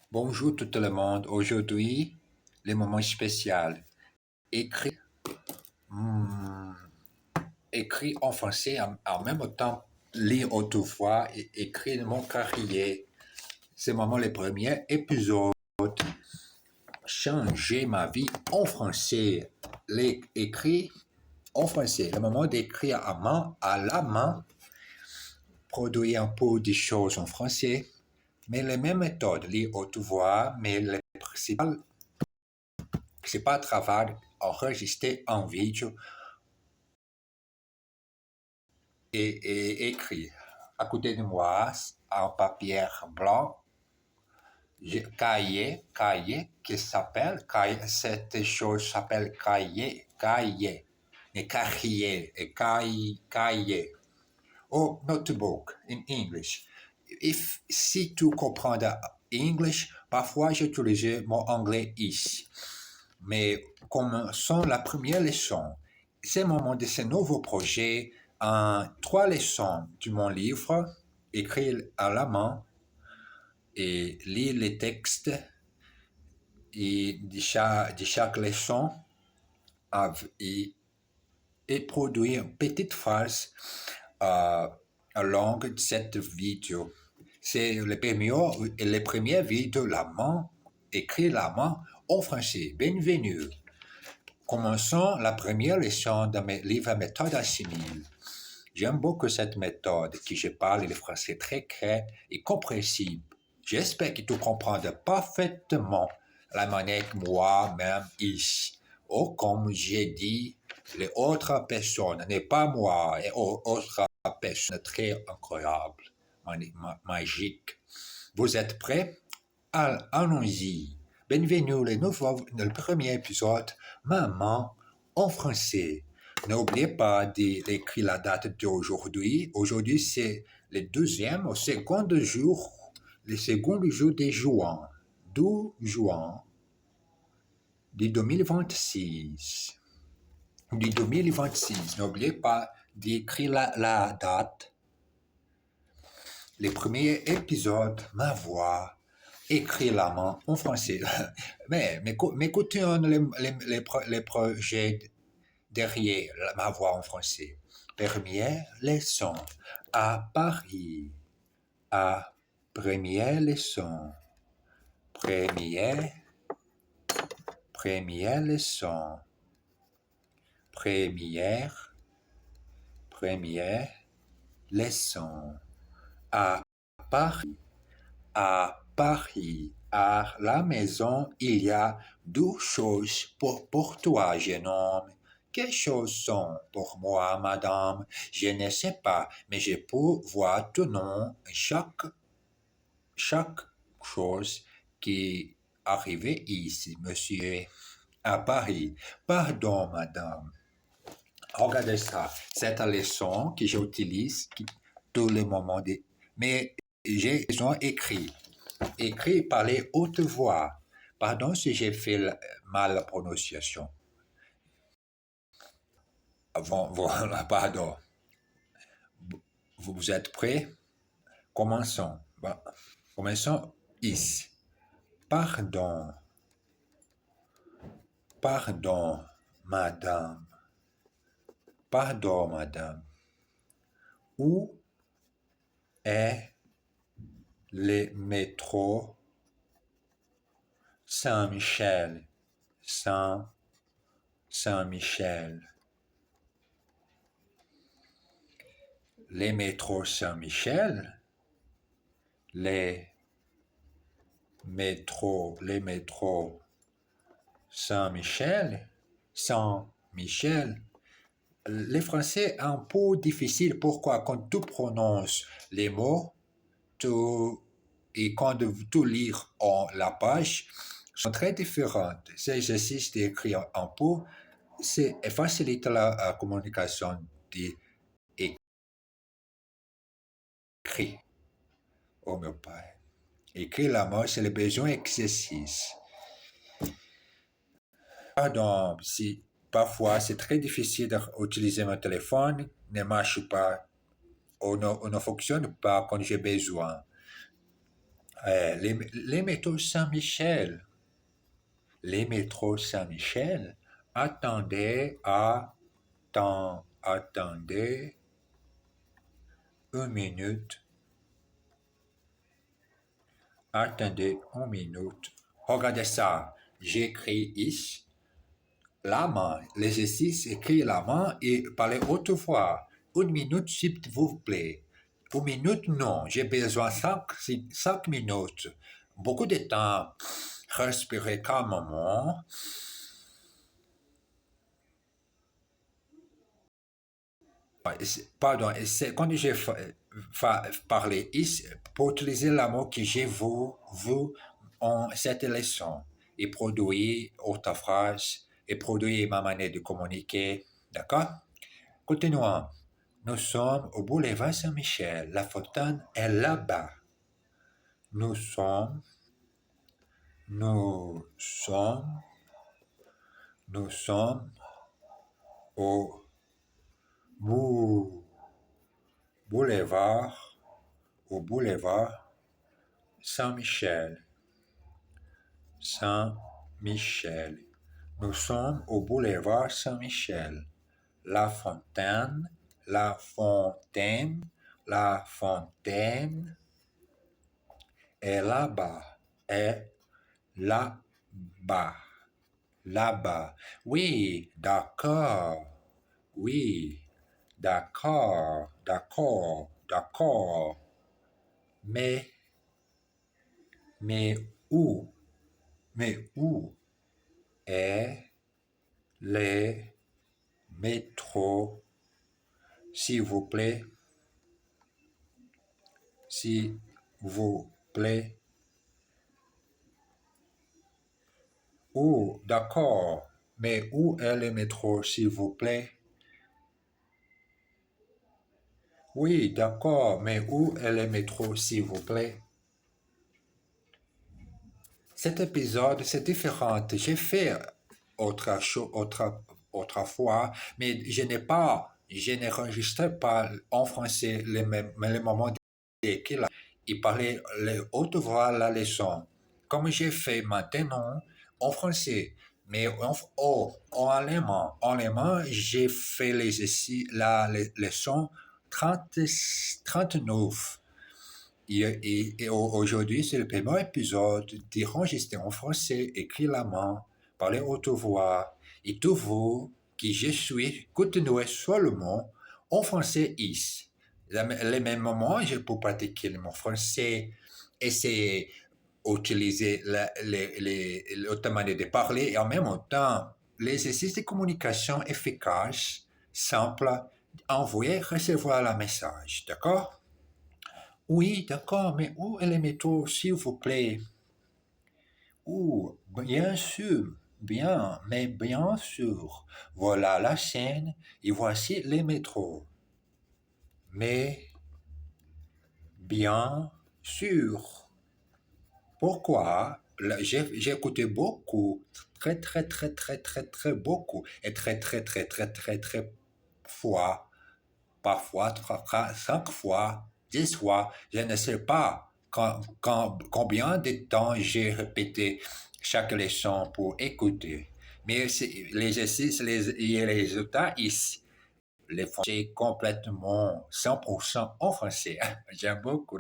Bonjour tout le monde. Aujourd'hui, le moment spécial. Écrit, hmm, écrit en français en même temps, lire autrefois et écrire mon carrière. C'est vraiment le premier épisode. Changer ma vie en français. Écrit en français. Le moment d'écrire à la main, produire un peu des choses en français, mais les mêmes méthodes, lire autrefois, mais le principal, c'est pas travail enregistré en vidéo et écrit. À côté de moi, un papier blanc, cahier qui s'appelle, cette chose s'appelle cahier, et cahier, ou notebook in English. Si tu comprends l'anglais, parfois j'utilise mon anglais ici. Mais commençons la première leçon. C'est le moment de ce nouveau projet en 3 leçons de mon livre, écrit à la main et lire les textes et de chaque leçon et produire une petite phrase à longue de cette vidéo. C'est le premier vidéo la main, écrit la main en français. Bienvenue. Commençons la première leçon de mes livres Méthode assimile. J'aime beaucoup cette méthode qui je parle le français très clair et compréhensible. J'espère que tu comprends parfaitement la manière que moi-même ici. Ou comme j'ai dit, les autres personnes, n'est pas moi, et autres personnes très incroyables, magiques. Vous êtes prêts? Allons-y. Bienvenue le premier épisode, Maman en français. N'oubliez pas d'écrire la date d'aujourd'hui. Aujourd'hui, c'est le second jour de juin. 12 juin de 2026. De 2026. N'oubliez pas d'écrire la date. Le premier épisode, ma voix, écrit la main en français. Mais écoutons les projets derrière ma voix en français. Première leçon. À Paris. À première leçon. Première leçon. Première leçon. À Paris. À Paris, à la maison, il y a 2 choses pour toi, jeune homme. Quelles choses sont pour moi, madame? Je ne sais pas, mais je peux voir ton nom chaque chose qui arrive ici, monsieur. À Paris. Pardon, madame. Regardez ça. C'est une leçon que j'utilise tout le moment. Mais j'ai écrit. Écrit, parler haute voix. Pardon si j'ai fait mal la prononciation. Voilà, pardon. Vous êtes prêts? Commençons. Commençons ici. Pardon. Pardon, madame. Pardon, madame. Où est le métro Saint-Michel? Saint-Michel. Les métros Saint-Michel, les métros Saint-Michel, le français est un peu difficile. Pourquoi? Quand tu prononces les mots, et quand tu lis la page, sont très différentes. Cet exercice d'écrire un peu, facilite la communication d'écrit. Oh mon père. Écrire la mot, c'est le besoin d'exercice. Pardon, si parfois c'est très difficile d'utiliser mon téléphone, ne marche pas ou ne fonctionne pas quand j'ai besoin. Les métros Saint-Michel. Les métros Saint-Michel. Attendez une minute. Attendez une minute. Regardez ça. J'écris ici la main. L'exercice écrit la main et parlez haute voix. Une minute, s'il vous plaît. Une minute, non. J'ai besoin de 5 minutes. Beaucoup de temps. Respirez calmement. Pardon, quand j'ai parlé ici, pour utiliser le mot que j'ai vu en cette leçon et produire autre phrase et produire ma manière de communiquer. D'accord? Continuons. Nous sommes au boulevard Saint-Michel. La fontaine est là-bas. Nous sommes, nous sommes, nous sommes au boulevard, au boulevard Saint-Michel. Saint-Michel. Nous sommes au boulevard Saint-Michel. La fontaine, la fontaine, la fontaine est là-bas, est là-bas, là-bas. Oui, d'accord, oui, d'accord, d'accord, d'accord. Mais où, mais où est le métro, s'il vous plaît, s'il vous plaît? Où, d'accord, mais où est le métro, s'il vous plaît? Oui, d'accord, mais où est le métro, s'il vous plaît? Cet épisode, c'est différent. J'ai fait autre chose, autrefois, mais je n'enregistre pas en français les moments qu'il a. Il parlait les haute voix la leçon. Comme j'ai fait maintenant en français, mais en allemand, j'ai fait la leçon 39. Et aujourd'hui, c'est le premier épisode d'enregistrer en français, écrit la main, parler haute voix. Et tout vous, qui je suis, continuez seulement en français ici. Les mêmes moments, je peux pratiquer mon français, essayer d'utiliser l'autre manière de parler et en même temps, l'exercice de communication efficace, simple, envoyer, recevoir le message. D'accord? Oui, d'accord, mais où est le métro, s'il vous plaît? Où? Bien sûr, mais bien sûr. Voilà la scène et voici les métros. Mais bien sûr. Pourquoi? J'ai écouté beaucoup, très beaucoup, et très fois, parfois 5 fois, 10 fois, je ne sais pas combien de temps j'ai répété chaque leçon pour écouter. Mais l'exercice et les résultats ici, les français complètement 100% en français. J'aime beaucoup.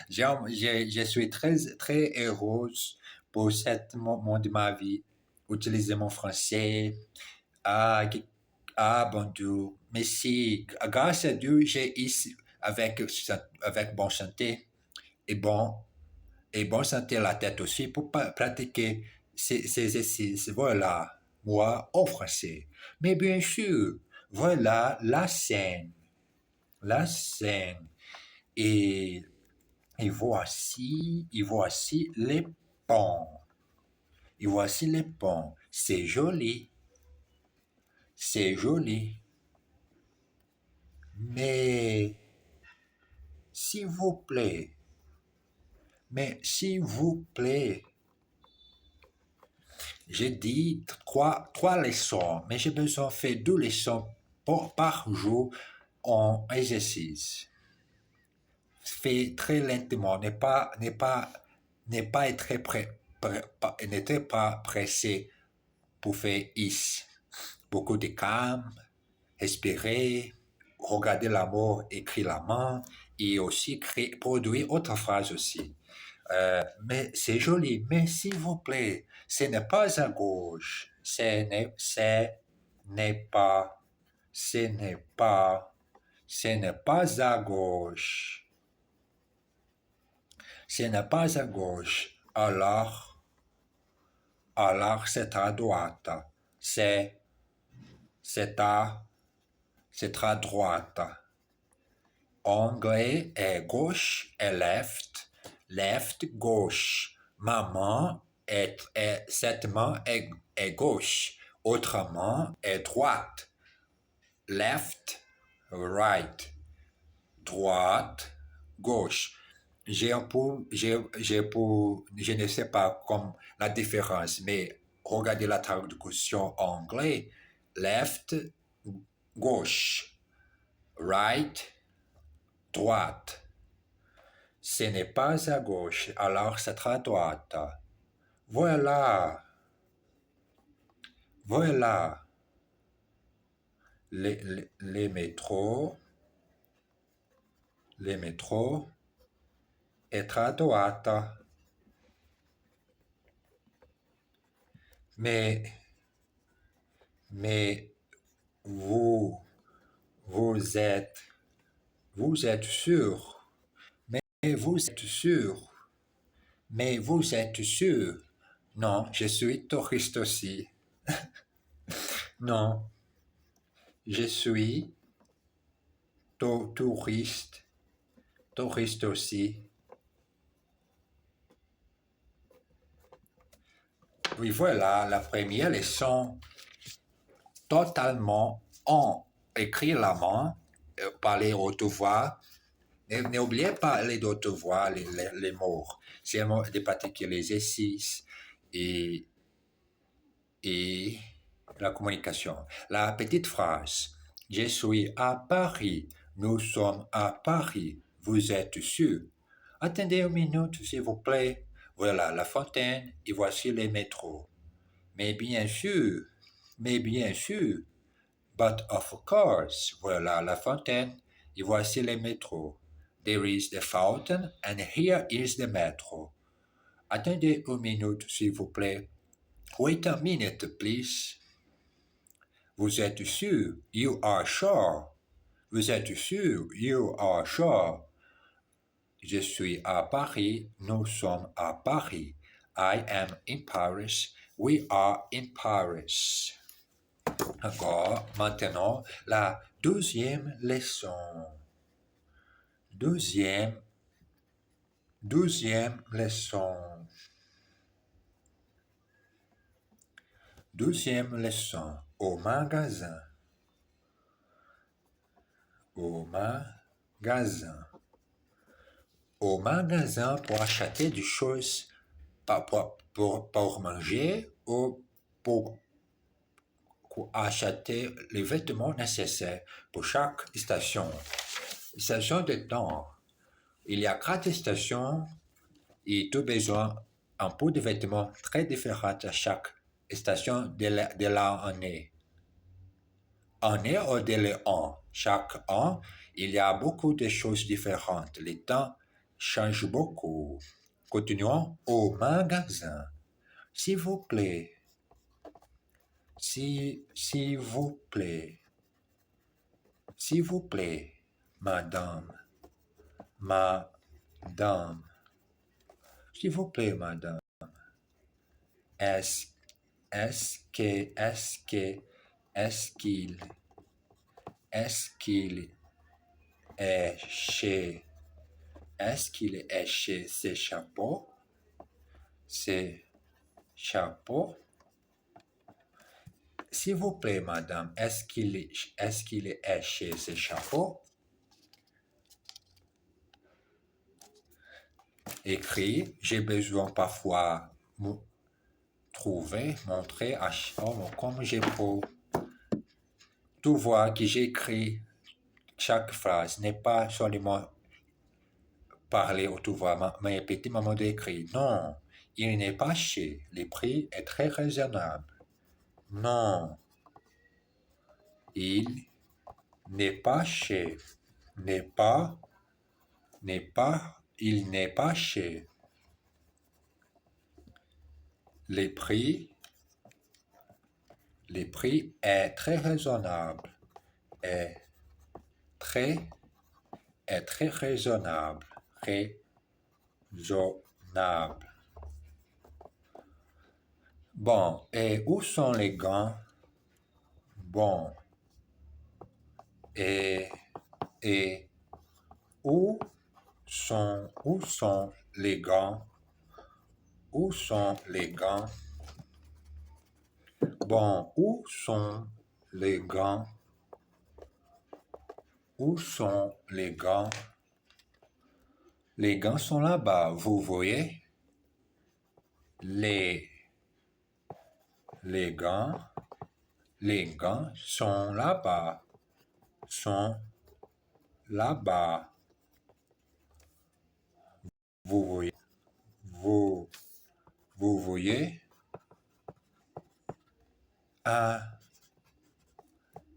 Je suis très heureuse pour ce moment de ma vie. Utiliser mon français. Ah, bon Dieu. Merci. Grâce à Dieu, j'ai ici avec bonne santé et bonne santé à la tête aussi pour pratiquer ces exercices. Voilà, moi en français. Mais bien sûr, voilà la scène. Et, et voici les ponts. Et voici les ponts. C'est joli. Mais, s'il vous plaît, s'il vous plaît, j'ai dit trois leçons, mais j'ai besoin de faire 2 leçons par jour en exercice. Fait très lentement, n'est pas n'était pas pressé pour faire is. Beaucoup de calme, respirer, regarder la mort, écrire la main et aussi produire autre phrase aussi. Mais c'est joli, mais s'il vous plaît, ce n'est pas à gauche, ce n'est pas, ce n'est pas, ce n'est pas à gauche, ce n'est pas à gauche, alors c'est à droite, c'est, c'est à droite. Anglais est gauche et left, gauche. Maman cette main est gauche. Autrement est droite. Left, right. Droite, gauche. Je ne sais pas comme la différence, mais regardez la traduction anglais. Left, gauche. Right, droite. Ce n'est pas à gauche, alors c'est à droite. Voilà. Voilà. Les métros est à droite. Mais vous êtes sûr. Mais vous êtes sûr. Mais vous êtes sûr. Non, je suis touriste aussi. Non, je suis touriste aussi. Oui, voilà la première leçon. Totalement en écrire la main, parler haute voix. N'oubliez pas les haute voix, les mots. C'est un mot de particuliers exercices et la communication. La petite phrase. Je suis à Paris. Nous sommes à Paris. Vous êtes sûr? Attendez une minute, s'il vous plaît. Voilà la fontaine et voici les métros. Mais bien sûr. But of course. Voilà la fontaine et voici les métros. There is the fountain and here is the metro. Attendez une minute, s'il vous plaît. Wait a minute, please. Vous êtes sûr? You are sure. Vous êtes sûr? You are sure. Je suis à Paris. Nous sommes à Paris. I am in Paris. We are in Paris. Encore, maintenant, la deuxième leçon. Deuxième leçon. Deuxième leçon. Au magasin. Au magasin. Au magasin pour acheter des choses pour manger ou pour acheter les vêtements nécessaires pour chaque station. Station de temps. Il y a 4 stations et tu as besoin d'un peu de vêtements très différents à chaque station de l'année. Année ou de l'an. Chaque an, il y a beaucoup de choses différentes. Les temps changent beaucoup. Continuons au magasin. S'il vous plaît. S'il vous plaît. S'il vous plaît, madame. Madame. S'il vous plaît, madame. Est-ce qu'il est chez ces chapeaux? Ces chapeaux? S'il vous plaît, madame, est-ce qu'il est chez ces chapeaux? Écrit, j'ai besoin parfois montrer à comme je peux. Tu vois que j'écris chaque phrase n'est pas seulement parler autrement, mais petit moment d'écrit. Non, il n'est pas cher. Le prix est très raisonnable. Non, il n'est pas cher. Il n'est pas cher. Le prix est très raisonnable. Est très, est très raisonnable. Raisonnable. Bon, et où sont les gants? Bon, et où sont les gants? Où sont les gants? Bon, où sont les gants? Où sont les gants? Les gants sont là-bas, vous voyez? Les gants, sont là-bas, sont là-bas. Vous voyez? Vous voyez? Ah,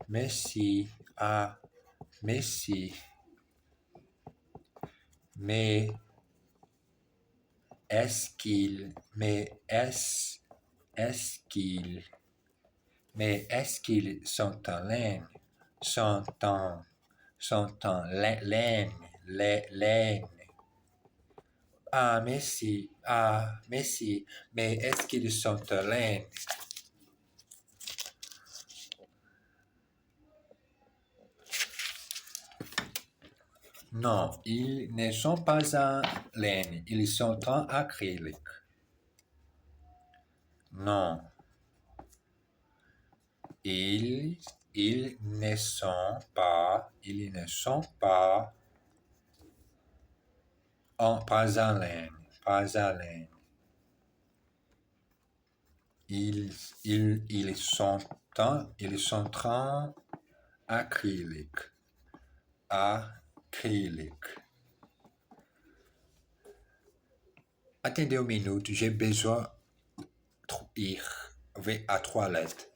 merci. Ah, merci. Mais est-ce qu'ils sont en laine? Sont en laine, laine. Ah, merci. Ah, merci. Mais est-ce qu'ils sont en laine? Non, ils ne sont pas en laine, ils sont en acrylique. Non, ils ne sont pas pas en laine, pas en laine. Ils sont en acrylique. Acrylique. Attendez une minute, j'ai besoin d'ir à la toilette.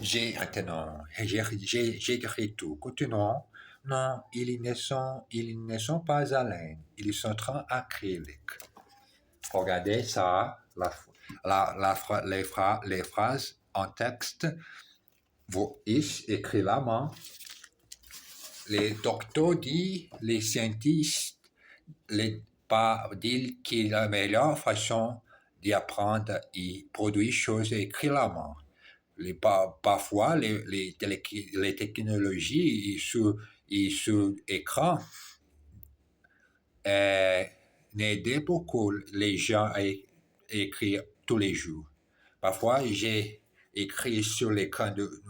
J'ai écrit tout. Continuons. Non, ils ne sont pas à laine. Ils sont en acrylique. Regardez ça, les phrases en texte. Vous écrit la main. Les docteurs disent, les scientifiques disent que la meilleure façon d'apprendre et produire des choses est écrire la main. Parfois, les technologies sur écran n'aident beaucoup les gens à écrire tous les jours. Parfois, j'ai écrit sur l'écran de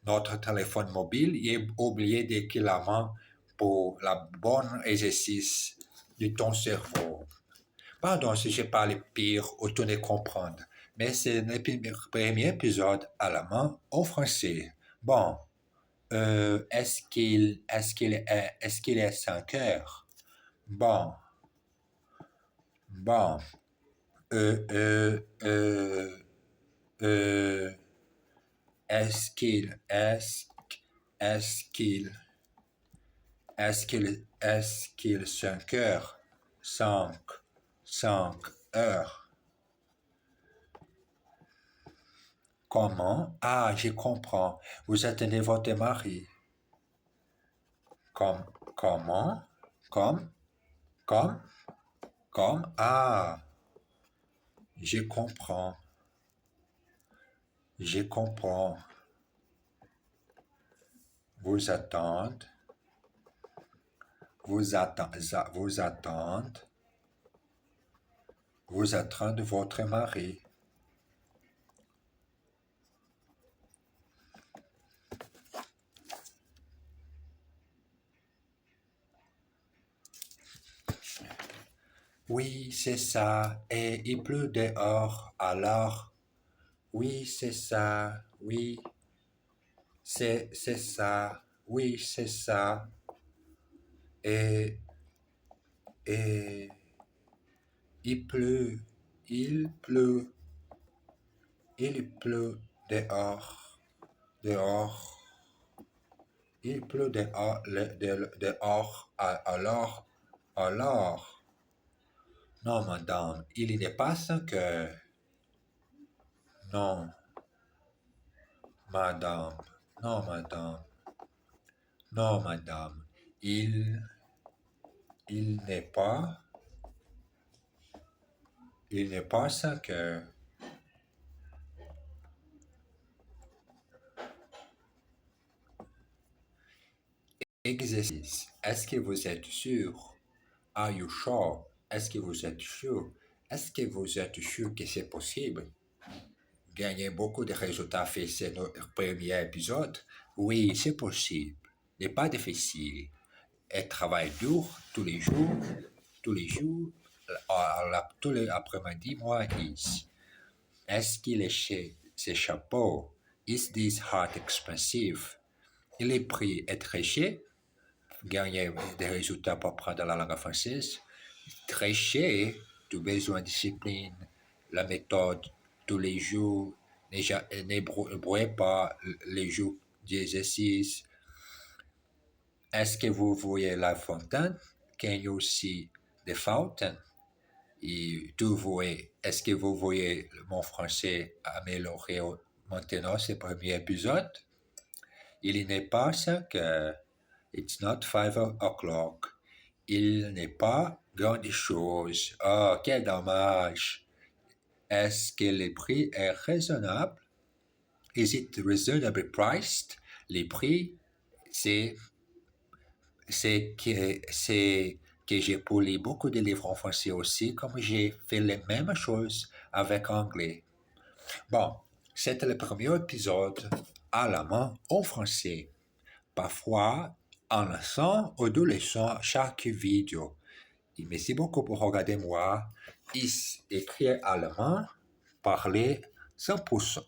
notre téléphone mobile et oublié d'écrire la main pour le bon exercice de ton cerveau. Pardon si j'ai parlé pire ou tu ne comprends, mais c'est le premier épisode à la main au français. Bon, est-ce qu'il est 5 heures? Bon, bon, euh, euh, euh, euh, est-ce Est-ce qu'il, est-ce qu'il 5 heures? 5, 5 heures. Comment? Ah, je comprends. Vous attendez votre mari. Comme, comment? Comme, comme, comme. Ah, je comprends. Je comprends. Vous attendez. Vous attendez. Vous attendez. Vous attendez votre mari. Oui, c'est ça. Et il pleut dehors. Alors, oui, c'est ça. Oui, c'est ça. Oui, c'est ça. Et, et il pleut. Il pleut. Il pleut dehors. Dehors. Il pleut dehors. Dehors. Alors. Non, madame, il n'est pas 5 heures. Non, madame. Non, madame. Non, madame. Il, il n'est pas, il n'est pas 5 heures. Exercice. Est-ce que vous êtes sûr? Are you sure? Est-ce que vous êtes sûr? Est-ce que vous êtes sûr que c'est possible? Gagner beaucoup de résultats fait, c'est notre premier épisode. Oui, c'est possible. N'est pas difficile. Elle travaille dur tous les jours, tous les après-midi, moi, is. Est-ce qu'il est chez ces chapeaux? Is this hat expensive? Et le prix est très cher. Gagner des résultats pour apprendre la langue française. Très cher. Tu as besoin de discipline, la méthode tous les jours. Ne brouillez pas les jours d'exercice. Est-ce que vous voyez la fontaine? Can you see the fountain? Et est-ce que vous voyez mon français amélioré maintenant, ce premier épisode? Il n'est pas 5 heures. It's not 5 o'clock. Il n'est pas grande chose. Oh, quel dommage. Est-ce que le prix est raisonnable? Is it reasonably priced? Les prix, c'est que j'ai poli beaucoup de livres en français aussi, comme j'ai fait les mêmes choses avec anglais. Bon, c'était le premier épisode à la main en français. Parfois, en leçon ou deux leçons chaque vidéo. Et merci beaucoup pour regarder moi. Écrire allemand, parler 100%,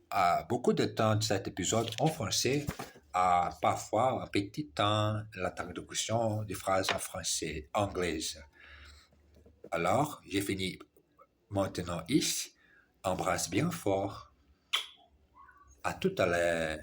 à beaucoup de temps de cet épisode en français, à parfois un petit temps la traduction des phrases en français, anglaise. Alors, j'ai fini maintenant ici. Embrasse bien fort. À tout à l'heure.